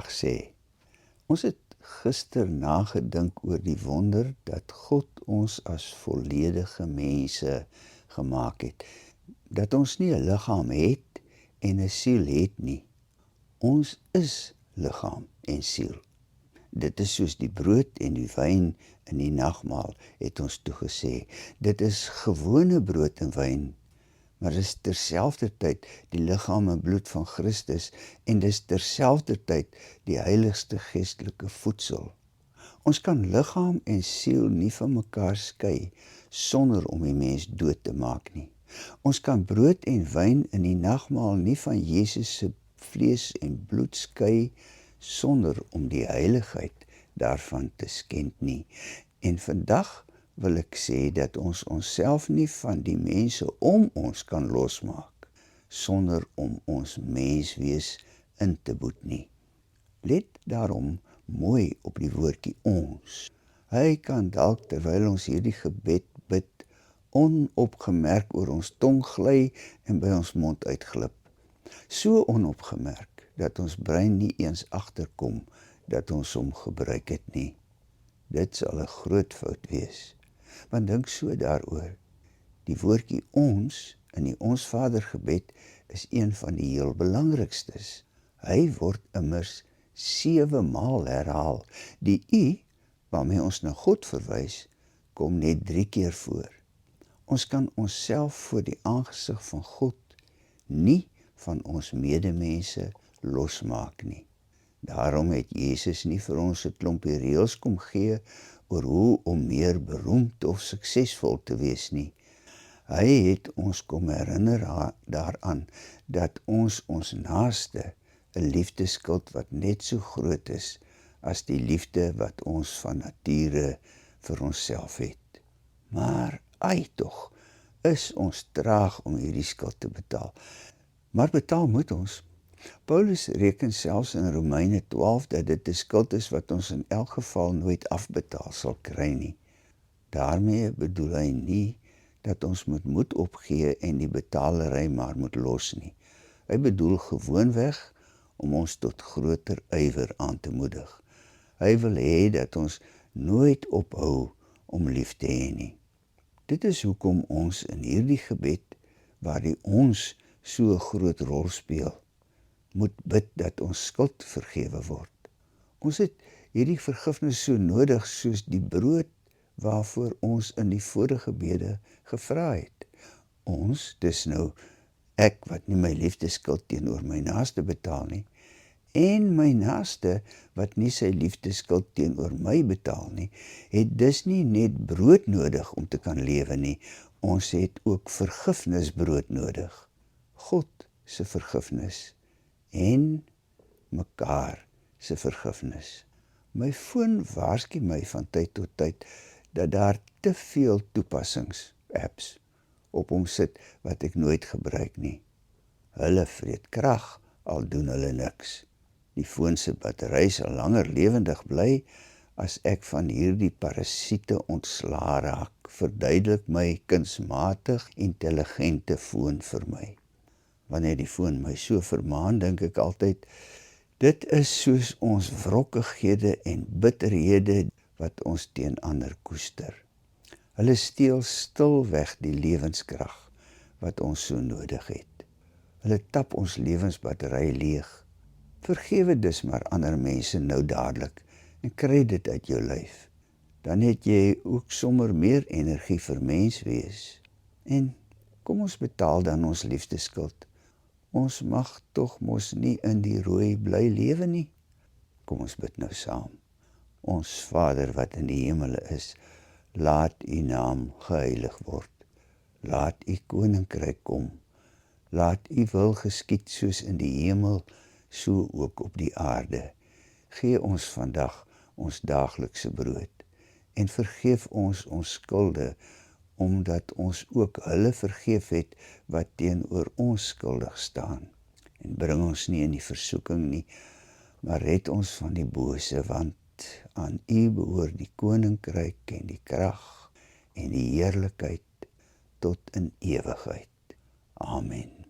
vandag sê. Ons het gister nagedink oor die wonder dat God ons as volledige mense gemaak het. Dat ons nie 'n liggaam het en 'n siel het nie. Ons is liggaam en siel. Dit is soos die brood en die wyn in die nagmaal, het ons toegesê. Dit is gewone brood en wyn, maar dit is terselfdertyd die liggaam en bloed van Christus en dis terselfdertyd die heiligste geestelike voedsel. Ons kan liggaam en siel nie van mekaar skei sonder om die mens dood te maak nie. Ons kan brood en wyn in die nagmaal nie van Jesus se vlees en bloed skei sonder om die heiligheid daarvan te skend nie. En vandag wil ek sê dat ons onsself nie van die mense om ons kan losmaak sonder om ons menswees in te boet nie. Let daarom mooi op die woordjie ons. Hy kan dalk terwyl ons hierdie gebed bid onopgemerk oor ons tong gly en by ons mond uitglip. So onopgemerk dat ons brein nie eens agterkom dat ons hom gebruik het nie. Dit sal 'n groot fout wees. Want dink so daaroor. Die woordjie ons in die Ons Vader gebed is een van die heel belangrikstes. Hy word immers 7 maal herhaal. Die U waarmee ons na God verwys, kom net 3 keer voor. Ons kan onsself voor die aangesig van God nie van ons medemense losmaak nie. Daarom het Jesus nie vir ons 'n klompie reëls kom gee oor hoe om meer beroemd of suksesvol te wees nie. Hy het ons kom herinner daaraan dat ons naaste 'n liefde skuld wat net so groot is as die liefde wat ons van nature vir onsself het. Maar ai tog, is ons traag om hierdie skuld te betaal. Maar betaal moet ons. Paulus reken selfs in Romeine 12 dat dit 'n skuld is wat ons in elk geval nooit afbetaal sal kry nie. Daarmee bedoel hy nie dat ons moet moed opgee en die betalery maar moet los nie. Hy bedoel gewoonweg om ons tot groter ywer aan te moedig. Hy wil hê dat ons nooit ophou om lief te hê nie. Dit is hoekom ons in hierdie gebed, waar die ons so 'n groot rol speel, moet bid dat ons skuld vergewe word. Ons het hierdie vergifnis so nodig soos die brood waarvoor ons in die vorige gebede gevra het. Ons, dis nou ek wat nie my liefdeskuld teenoor my naaste betaal nie, en my naaste wat nie sy liefdeskuld teenoor my betaal nie, het dus nie net brood nodig om te kan lewe nie, ons het ook vergifnisbrood nodig. God se vergifnis en mekaar se vergifnis. My foon waarsku my van tyd tot tyd dat daar te veel toepassings, apps, op hom sit wat ek nooit gebruik nie. Hulle vreet krag, al doen hulle niks. Die foon se battery sal langer lewendig bly as ek van hierdie parasiete ontslaa raak, verduidelik my kunsmatig intelligente foon vir my. Wanneer die foon my so vermaan, dink ek altyd, dit is soos ons wrokkighede en bitterhede wat ons teen ander koester. Hulle steel stilweg die lewenskrag wat ons so nodig het. Hulle tap ons lewensbattery leeg. Vergewe dus maar ander mense nou dadelik en kry dit uit jou lyf. Dan het jy ook sommer meer energie vir menswees. En kom ons betaal dan ons liefdeskuld. Ons mag tog mos nie in die rooi bly lewe nie. Kom ons bid nou saam. Ons Vader wat in die hemele is, laat U naam geheilig word. Laat U koninkryk kom. Laat U wil geskied soos in die hemel, so ook op die aarde. Gee ons vandag ons daaglikse brood en vergeef ons skulde, omdat ons ook hulle vergeef het wat teenoor ons skuldig staan. En bring ons nie in die versoeking nie, maar red ons van die bose, want aan U behoort die koninkryk en die krag en die heerlikheid tot in ewigheid. Amen.